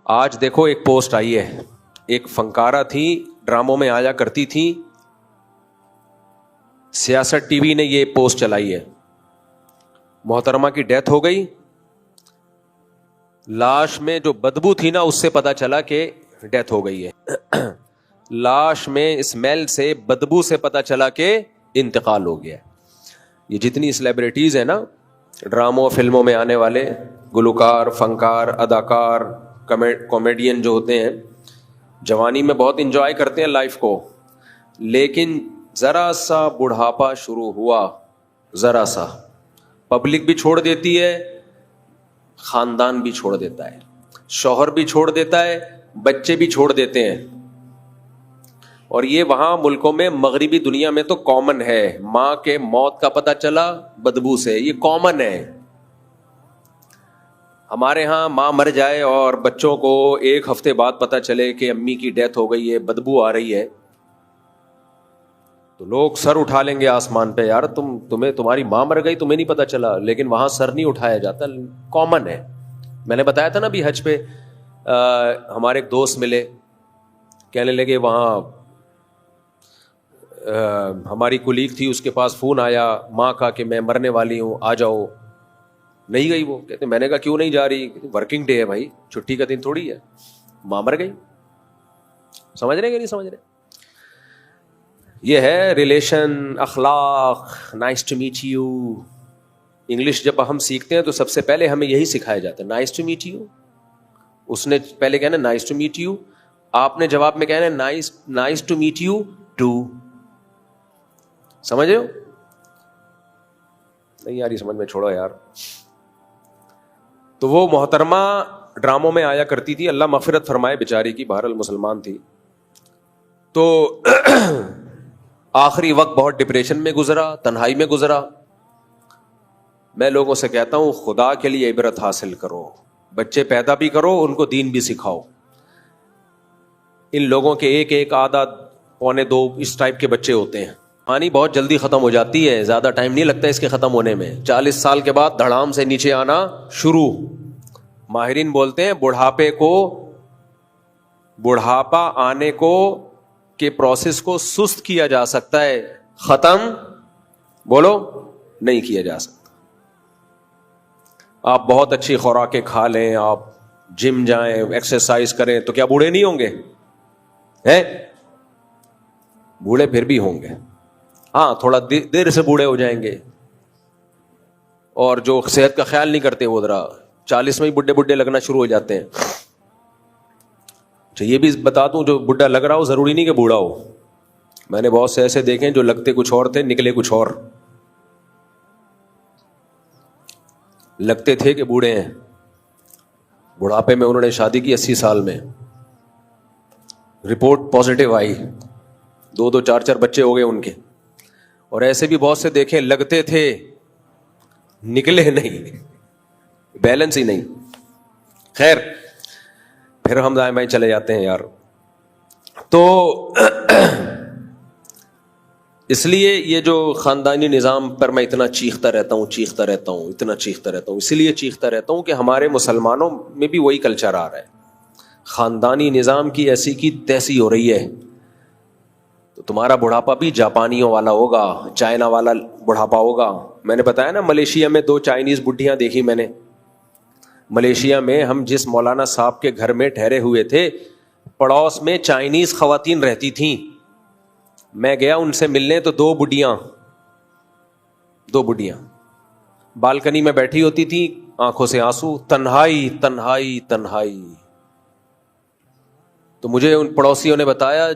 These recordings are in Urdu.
آج دیکھو ایک پوسٹ آئی ہے, ایک فنکارہ تھی, ڈراموں میں آیا کرتی تھی, سیاست ٹی وی نے یہ پوسٹ چلائی ہے. محترمہ کی ڈیتھ ہو گئی, لاش میں جو بدبو تھی نا اس سے پتا چلا کہ ڈیتھ ہو گئی ہے. لاش میں اسمیل سے, بدبو سے پتا چلا کہ انتقال ہو گیا. یہ جتنی سیلیبریٹیز ہیں نا, ڈراموں فلموں میں آنے والے گلوکار, فنکار, اداکار, کامیڈین جو ہوتے ہیں, جوانی میں بہت انجوائے کرتے ہیں لائف کو, لیکن ذرا سا بڑھاپا شروع ہوا, ذرا سا, پبلک بھی چھوڑ دیتی ہے, خاندان بھی چھوڑ دیتا ہے, شوہر بھی چھوڑ دیتا ہے, بچے بھی چھوڑ دیتے ہیں. اور یہ وہاں ملکوں میں, مغربی دنیا میں تو کامن ہے. ماں کے موت کا پتہ چلا بدبو سے, یہ کامن ہے. ہمارے ہاں ماں مر جائے اور بچوں کو ایک ہفتے بعد پتہ چلے کہ امی کی ڈیتھ ہو گئی ہے, بدبو آ رہی ہے, تو لوگ سر اٹھا لیں گے آسمان پہ, یار تمہاری ماں مر گئی, تمہیں نہیں پتہ چلا. لیکن وہاں سر نہیں اٹھایا جاتا, کامن ہے. میں نے بتایا تھا نا ابھی حج پہ ہمارے ایک دوست ملے, کہنے لگے وہاں ہماری کولیگ تھی, اس کے پاس فون آیا ماں کا کہ میں مرنے والی ہوں, آ جاؤ. نہیں گئی وہ. کہتے میں نے کہا کیوں نہیں جا رہی؟ ورکنگ ڈے ہے بھائی, چھٹی کا دن تھوڑی ہے. ماں مر گئی. سمجھ رہے کہ نہیں سمجھ رہے؟ یہ ہے ریلیشن, اخلاق. Nice to meet you. English جب ہم سیکھتے ہیں تو سب سے پہلے ہمیں یہی سکھایا جاتا ہے, نائس ٹو میٹ یو. اس نے پہلے کہنا نائس ٹو میٹ یو, آپ نے جواب میں کہنا nice to meet you too. سمجھ رہے ہو؟ نہیں یار یہ سمجھ میں چھوڑو یار. تو وہ محترمہ ڈراموں میں آیا کرتی تھی, اللہ مغفرت فرمائے بیچاری کی, بہرحال مسلمان تھی. تو آخری وقت بہت ڈپریشن میں گزرا, تنہائی میں گزرا. میں لوگوں سے کہتا ہوں خدا کے لیے عبرت حاصل کرو, بچے پیدا بھی کرو, ان کو دین بھی سکھاؤ. ان لوگوں کے ایک آدھا پونے دو اس ٹائپ کے بچے ہوتے ہیں. پانی بہت جلدی ختم ہو جاتی ہے, زیادہ ٹائم نہیں لگتا اس کے ختم ہونے میں. 40 سال کے بعد دھڑام سے نیچے آنا شروع. ماہرین بولتے ہیں بڑھاپا آنے کو کے پروسیس کو سست کیا جا سکتا ہے, ختم بولو نہیں کیا جا سکتا. آپ بہت اچھی خوراکیں کھا لیں, آپ جم جائیں, ایکسرسائز کریں, تو کیا بوڑھے نہیں ہوں گے؟ بوڑھے پھر بھی ہوں گے, ہاں تھوڑا دیر سے بوڑھے ہو جائیں گے. اور جو صحت کا خیال نہیں کرتے وہ ذرا 40 میں ہی بڈھے لگنا شروع ہو جاتے ہیں. اچھا یہ بھی بتا دوں, جو بڈھا لگ رہا ہو ضروری نہیں کہ بوڑھا ہو. میں نے بہت سے ایسے دیکھے جو لگتے کچھ اور تھے, نکلے کچھ اور. لگتے تھے کہ بوڑھے ہیں, بڑھاپے میں انہوں نے شادی کی 80 سال میں, رپورٹ پازیٹیو آئی, 2 4 بچے ہو گئے ان کے. اور ایسے بھی بہت سے دیکھے لگتے تھے, نکلے نہیں, بیلنس ہی نہیں. خیر پھر ہم دائیں چلے جاتے ہیں یار. تو اس لیے یہ جو خاندانی نظام پر میں اتنا چیختا رہتا ہوں, اسی لیے چیختا رہتا ہوں کہ ہمارے مسلمانوں میں بھی وہی کلچر آ رہا ہے. خاندانی نظام کی ایسی کی تیسی ہو رہی ہے. تو تمہارا بڑھاپا بھی جاپانیوں والا ہوگا, چائنا والا بڑھاپا ہوگا. میں نے بتایا نا ملیشیا میں 2 چائنیز بڈھیاں دیکھی میں نے. ملیشیا میں ہم جس مولانا صاحب کے گھر میں ٹھہرے ہوئے تھے, پڑوس میں چائنیز خواتین رہتی تھیں. میں گیا ان سے ملنے تو 2 بڈھیاں بالکنی میں بیٹھی ہوتی تھی, آنکھوں سے آنسو, تنہائی تنہائی تنہائی. تو مجھے ان پڑوسیوں نے بتایا,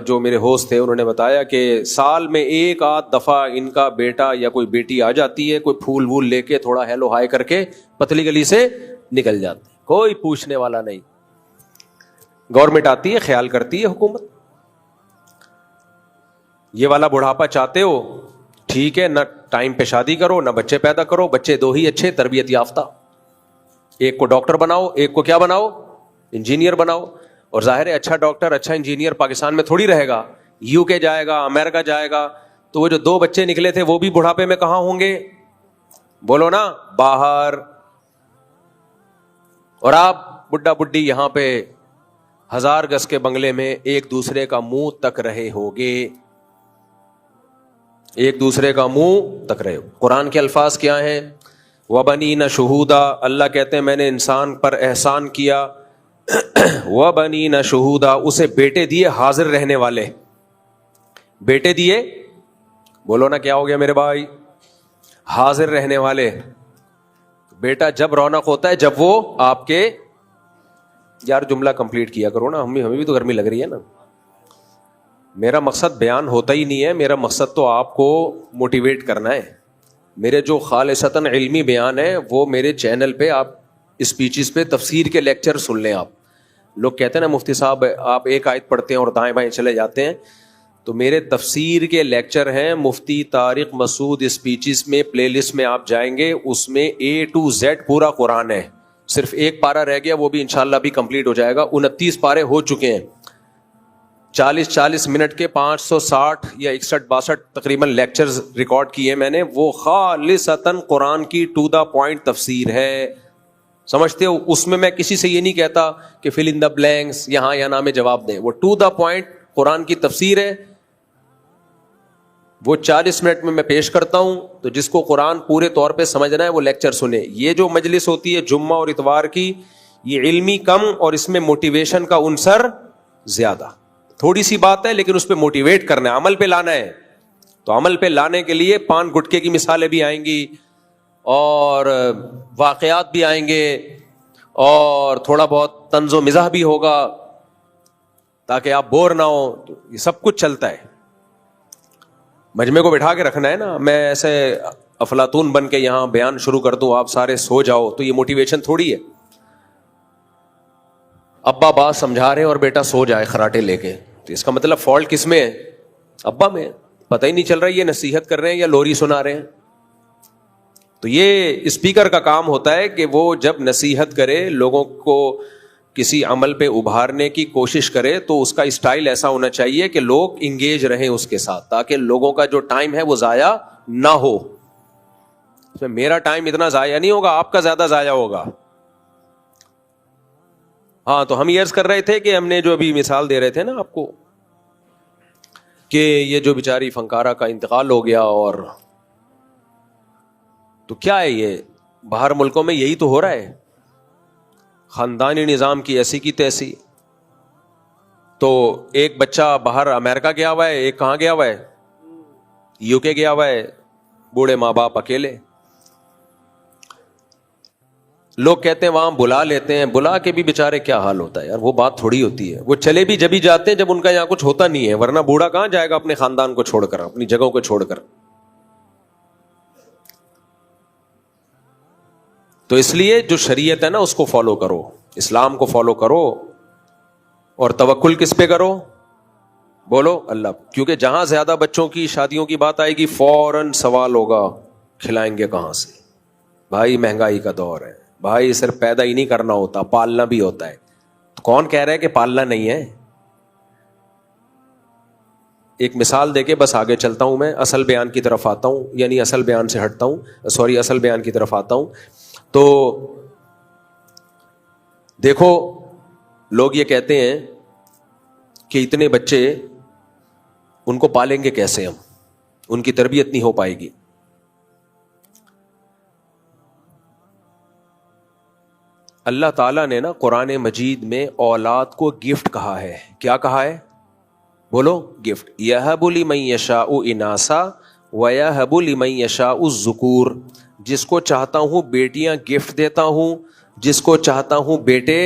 جو میرے ہوسٹ تھے, انہوں نے بتایا کہ سال میں 1 آدھ دفعہ ان کا بیٹا یا کوئی بیٹی آ جاتی ہے, کوئی پھول وول لے کے, تھوڑا ہیلو ہائی کر کے پتلی گلی سے نکل جاتے, کوئی پوچھنے والا نہیں. گورنمنٹ آتی ہے, خیال کرتی ہے حکومت. یہ والا بڑھاپا چاہتے ہو ٹھیک ہے, نہ ٹائم پہ شادی کرو, نہ بچے پیدا کرو. بچے 2 ہی اچھے, تربیت یافتہ. ایک کو ڈاکٹر بناؤ, ایک کو کیا بناؤ, انجینئر بناؤ. اور ظاہر ہے اچھا ڈاکٹر, اچھا انجینئر پاکستان میں تھوڑی رہے گا, UK جائے گا, امریکہ جائے گا. تو وہ جو 2 بچے نکلے تھے وہ بھی بڑھاپے میں کہاں ہوں گے؟ بولو نا, باہر. اور آپ بڈھا بڈھی یہاں پہ 1000 گز کے بنگلے میں ایک دوسرے کا منہ تک رہے ہوگے, ایک دوسرے کا منہ تک رہے ہو. قرآن کے الفاظ کیا ہیں؟ وَبَنِينَ شُهُودًا, اللہ کہتے ہیں میں نے انسان پر احسان کیا. وَبَنِينَ شُهُودًا, اسے بیٹے دیے حاضر رہنے والے. بیٹے دیے, بولو نا کیا ہو گیا میرے بھائی؟ حاضر رہنے والے. بیٹا جب رونق ہوتا ہے جب وہ آپ کے, یار جملہ کمپلیٹ کیا کرو نا, ہمیں بھی تو گرمی لگ رہی ہے نا. میرا مقصد بیان ہوتا ہی نہیں ہے, میرا مقصد تو آپ کو موٹیویٹ کرنا ہے. میرے جو خالصتاً علمی بیان ہے وہ میرے چینل پہ آپ اسپیچز پہ تفسیر کے لیکچر سن لیں. آپ لوگ کہتے ہیں نا مفتی صاحب آپ ایک آیت پڑھتے ہیں اور دائیں بائیں چلے جاتے ہیں, تو میرے تفسیر کے لیکچر ہیں مفتی طارق مسعود اسپیچز میں, پلے لسٹ میں آپ جائیں گے, اس میں A to Z پورا قرآن ہے. صرف ایک پارہ رہ گیا, وہ بھی انشاءاللہ بھی کمپلیٹ ہو جائے گا. 29 پارے ہو چکے ہیں. 40 منٹ کے 560 یا 61-62 تقریباً لیکچرز ریکارڈ کیے میں نے. وہ خالصتاً قرآن کی ٹو دا پوائنٹ تفسیر ہے, سمجھتے ہو؟ اس میں کسی سے یہ نہیں کہتا کہ فل ان دا بلینکس یہاں یا نہ میں جواب دیں. وہ ٹو دا پوائنٹ قرآن کی تفسیر ہے. وہ 40 منٹ میں پیش کرتا ہوں, تو جس کو قرآن پورے طور پہ سمجھنا ہے وہ لیکچر سنے. یہ جو مجلس ہوتی ہے جمعہ اور اتوار کی, یہ علمی کم اور اس میں موٹیویشن کا عنصر زیادہ. تھوڑی سی بات ہے لیکن اس پہ موٹیویٹ کرنا ہے, عمل پہ لانا ہے. تو عمل پہ لانے کے لیے پان گٹکے کی مثالیں بھی آئیں گی اور واقعات بھی آئیں گے اور تھوڑا بہت طنز و مزاح بھی ہوگا تاکہ آپ بور نہ ہو. تو یہ سب کچھ چلتا ہے. مجمع کو بٹھا کے رکھنا ہے نا. میں ایسے افلاطون بن کے یہاں بیان شروع کر دوں آپ سارے سو جاؤ, تو یہ موٹیویشن تھوڑی ہے. ابا بات سمجھا رہے ہیں اور بیٹا سو جائے خراٹے لے کے, تو اس کا مطلب فالٹ کس میں ہے؟ ابا میں. پتہ ہی نہیں چل رہا یہ نصیحت کر رہے ہیں یا لوری سنا رہے ہیں. تو یہ اسپیکر کا کام ہوتا ہے کہ وہ جب نصیحت کرے, لوگوں کو کسی عمل پہ ابھارنے کی کوشش کرے, تو اس کا اسٹائل ایسا ہونا چاہیے کہ لوگ انگیج رہیں اس کے ساتھ, تاکہ لوگوں کا جو ٹائم ہے وہ ضائع نہ ہو. اس میں میرا ٹائم اتنا ضائع نہیں ہوگا, آپ کا زیادہ ضائع ہوگا. ہاں, تو ہم یہ عرض کر رہے تھے کہ ہم نے جو ابھی مثال دے رہے تھے نا آپ کو کہ یہ جو بیچاری فنکارہ کا انتقال ہو گیا, اور تو کیا ہے یہ باہر ملکوں میں یہی تو ہو رہا ہے, خاندانی نظام کی ایسی کی تیسی. تو ایک بچہ باہر امریکہ گیا ہوا ہے, ایک کہاں گیا ہوا ہے, UK گیا ہوا ہے, بوڑھے ماں باپ اکیلے. لوگ کہتے ہیں وہاں بلا لیتے ہیں, بلا کے بھی بیچارے کیا حال ہوتا ہے یار, وہ بات تھوڑی ہوتی ہے. وہ چلے بھی جبھی جاتے ہیں جب ان کا یہاں کچھ ہوتا نہیں ہے, ورنہ بوڑھا کہاں جائے گا اپنے خاندان کو چھوڑ کر, اپنی جگہوں کو چھوڑ کر. تو اس لیے جو شریعت ہے نا اس کو فالو کرو, اسلام کو فالو کرو, اور توکل کس پہ کرو؟ بولو اللہ. کیونکہ جہاں زیادہ بچوں کی شادیوں کی بات آئے گی فوراً سوال ہوگا کھلائیں گے کہاں سے. بھائی مہنگائی کا دور ہے بھائی, صرف پیدا ہی نہیں کرنا ہوتا, پالنا بھی ہوتا ہے. تو کون کہہ رہا ہے کہ پالنا نہیں ہے؟ ایک مثال دے کے بس آگے چلتا ہوں, میں اصل بیان کی طرف آتا ہوں, یعنی اصل بیان سے ہٹتا ہوں, اصل بیان کی طرف آتا ہوں. تو دیکھو لوگ یہ کہتے ہیں کہ اتنے بچے ان کو پالیں گے کیسے, ہم ان کی تربیت نہیں ہو پائے گی. اللہ تعالیٰ نے نا قرآن مجید میں اولاد کو گفٹ کہا ہے. کیا کہا ہے؟ بولو, گفٹ. یہب لمن یشاء اناسا ویہب لمن یشاء الذکور. جس کو چاہتا ہوں بیٹیاں گفٹ دیتا ہوں, جس کو چاہتا ہوں بیٹے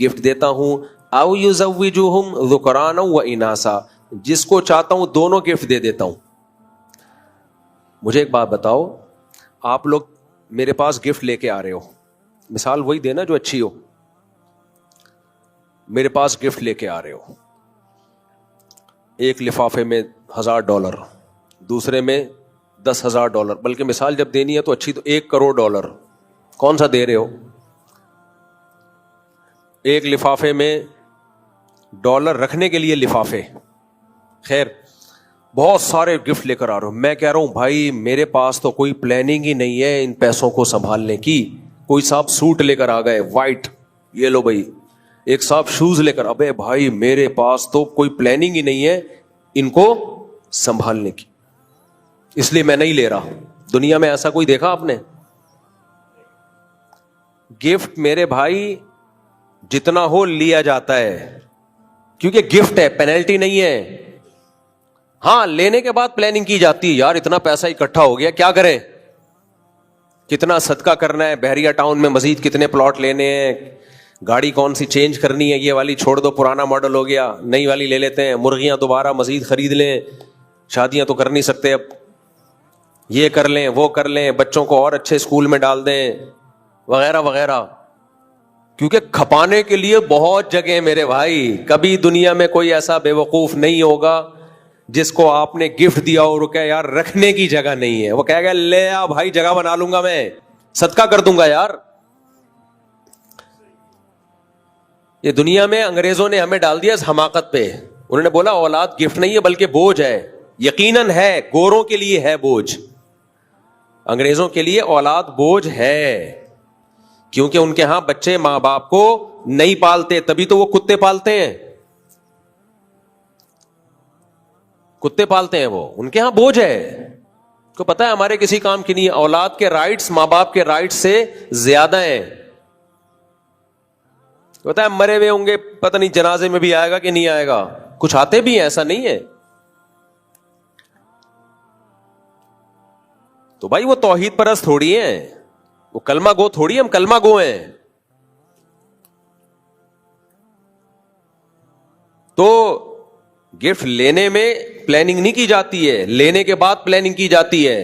گفٹ دیتا ہوں. او یزوجہم ذکرانا و اناسا, جس کو چاہتا ہوں دونوں گفٹ دے دیتا ہوں. مجھے ایک بات بتاؤ, آپ لوگ میرے پاس گفٹ لے کے آ رہے ہو, مثال وہی دینا جو اچھی ہو. میرے پاس گفٹ لے کے آ رہے ہو, ایک لفافے میں $1000, دوسرے میں $10,000, بلکہ مثال جب دینی ہے تو اچھی تو $1 کروڑ. کون سا دے رہے ہو؟ ایک لفافے میں ڈالر رکھنے کے لیے لفافے, خیر بہت سارے گفٹ لے کر آ رہے ہو. میں کہہ رہا ہوں بھائی میرے پاس تو کوئی پلاننگ ہی نہیں ہے ان پیسوں کو سنبھالنے کی. کوئی صاحب سوٹ لے کر آ گئے وائٹ, یہ لو بھائی ایک صاحب شوز لے کر, ابے بھائی میرے پاس تو کوئی پلاننگ ہی نہیں ہے ان کو سنبھالنے کی, اس لیے میں نہیں لے رہا. دنیا میں ایسا کوئی دیکھا آپ نے؟ گفٹ میرے بھائی جتنا ہو لیا جاتا ہے, کیونکہ گفٹ ہے, پینلٹی نہیں ہے. ہاں لینے کے بعد پلاننگ کی جاتی ہے, یار اتنا پیسہ اکٹھا ہو گیا, کیا کریں, کتنا صدقہ کرنا ہے, بحریہ ٹاؤن میں مزید کتنے پلاٹ لینے ہیں, گاڑی کون سی چینج کرنی ہے, یہ والی چھوڑ دو پرانا ماڈل ہو گیا, نئی والی لے لیتے ہیں, مرغیاں دوبارہ مزید خرید لیں, شادیاں تو کر نہیں سکتے اب, یہ کر لیں وہ کر لیں, بچوں کو اور اچھے اسکول میں ڈال دیں وغیرہ وغیرہ. کیونکہ کھپانے کے لیے بہت جگہ ہے میرے بھائی. کبھی دنیا میں کوئی ایسا بے وقوف نہیں ہوگا جس کو آپ نے گفٹ دیا اور کہ یار رکھنے کی جگہ نہیں ہے, وہ کہے گا لے آ بھائی جگہ بنا لوں گا, میں صدقہ کر دوں گا یار. یہ دنیا میں انگریزوں نے ہمیں ڈال دیا اس حماقت پہ. انہوں نے بولا اولاد گفٹ نہیں ہے بلکہ بوجھ ہے. یقیناً ہے, گوروں کے لیے ہے بوجھ, انگریزوں کے لیے اولاد بوجھ ہے, کیونکہ ان کے ہاں بچے ماں باپ کو نہیں پالتے, تبھی تو وہ کتے پالتے ہیں, کتے پالتے ہیں وہ, ان کے ہاں بوجھ ہے. کو پتا ہے ہمارے کسی کام کی نہیں ہے. اولاد کے رائٹس ماں باپ کے رائٹس سے زیادہ ہیں. پتا ہے مرے ہوئے ہوں گے, پتہ نہیں جنازے میں بھی آئے گا کہ نہیں آئے گا, کچھ آتے بھی ہیں, ایسا نہیں ہے. تو بھائی وہ توحید پرست تھوڑی ہیں, وہ کلمہ گو تھوڑی, ہم کلمہ گو ہیں. تو گفٹ لینے میں پلاننگ نہیں کی جاتی ہے, لینے کے بعد پلاننگ کی جاتی ہے.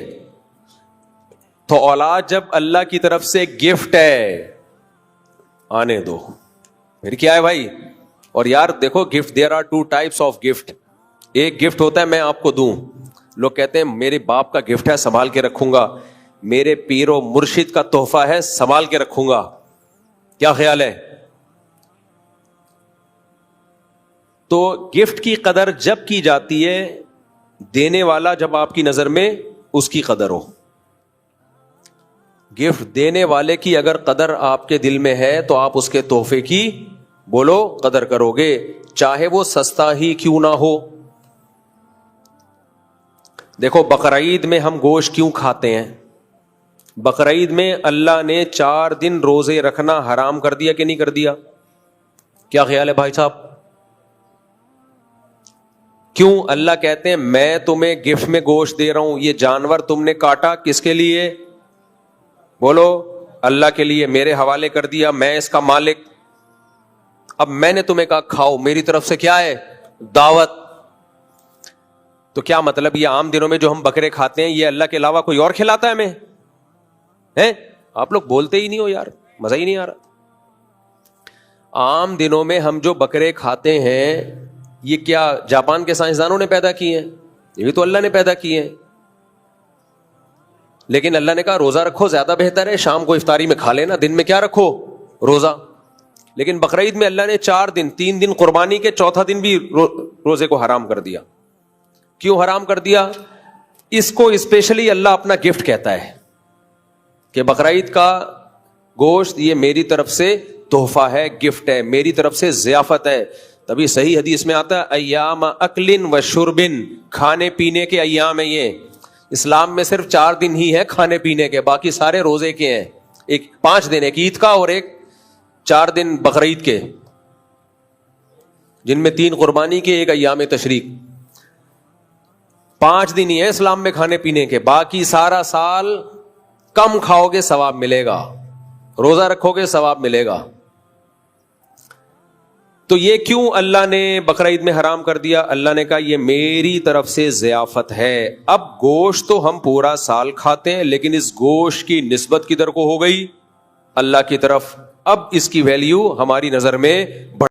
تو اولاد جب اللہ کی طرف سے گفٹ ہے, آنے دو, پھر کیا ہے بھائی. اور یار دیکھو gift, there are 2 types of gift. ایک گفٹ ہوتا ہے میں آپ کو دوں, لوگ کہتے ہیں میرے باپ کا گفٹ ہے سنبھال کے رکھوں گا, میرے پیر و مرشد کا تحفہ ہے سنبھال کے رکھوں گا, کیا خیال ہے. تو گفٹ کی قدر جب کی جاتی ہے, دینے والا جب آپ کی نظر میں اس کی قدر ہو. گفٹ دینے والے کی اگر قدر آپ کے دل میں ہے تو آپ اس کے تحفے کی بولو قدر کرو گے, چاہے وہ سستا ہی کیوں نہ ہو. دیکھو بقرعید میں ہم گوشت کیوں کھاتے ہیں؟ بقرعید میں اللہ نے 4 دن روزے رکھنا حرام کر دیا کہ نہیں کر دیا؟ کیا خیال ہے بھائی صاحب؟ کیوں اللہ کہتے ہیں میں تمہیں گفٹ میں گوشت دے رہا ہوں, یہ جانور تم نے کاٹا کس کے لیے؟ بولو اللہ کے لیے, میرے حوالے کر دیا, میں اس کا مالک. اب میں نے تمہیں کہا کھاؤ, میری طرف سے کیا ہے دعوت. تو کیا مطلب یہ عام دنوں میں جو ہم بکرے کھاتے ہیں یہ اللہ کے علاوہ کوئی اور کھلاتا ہے ہمیں؟ ہیں آپ لوگ بولتے ہی نہیں ہو یار, مزہ ہی نہیں آ رہا. عام دنوں میں ہم جو بکرے کھاتے ہیں یہ کیا جاپان کے سائنسدانوں نے پیدا کیے ہیں؟ یہ بھی تو اللہ نے پیدا کیے ہیں. لیکن اللہ نے کہا روزہ رکھو زیادہ بہتر ہے, شام کو افطاری میں کھا لینا, دن میں کیا رکھو روزہ. لیکن بقرعید میں اللہ نے 4 دن 3 دن قربانی کے, چوتھا دن بھی روزے کو حرام کر دیا. کیوں حرام کر دیا؟ اس کو اسپیشلی اللہ اپنا گفٹ کہتا ہے کہ بقرعید کا گوشت یہ میری طرف سے تحفہ ہے, گفٹ ہے, میری طرف سے ضیافت ہے. تبھی صحیح حدیث میں آتا ہے ایام اکلن و شربن, کھانے پینے کے ایام ہے یہ. اسلام میں صرف 4 دن ہی ہے کھانے پینے کے, باقی سارے روزے کے ہیں. ایک 5 دن, ایک عید کا اور ایک 4 دن بقرعید کے, جن میں 3 قربانی کے, ایک ایام تشریق. 5 دن ہی ہے اسلام میں کھانے پینے کے, باقی سارا سال کم کھاؤ گے ثواب ملے گا, روزہ رکھو گے ثواب ملے گا. تو یہ کیوں اللہ نے بقرعید میں حرام کر دیا؟ اللہ نے کہا یہ میری طرف سے ضیافت ہے. اب گوشت تو ہم پورا سال کھاتے ہیں, لیکن اس گوشت کی نسبت کدھر کو ہو گئی؟ اللہ کی طرف. اب اس کی ویلیو ہماری نظر میں بڑھ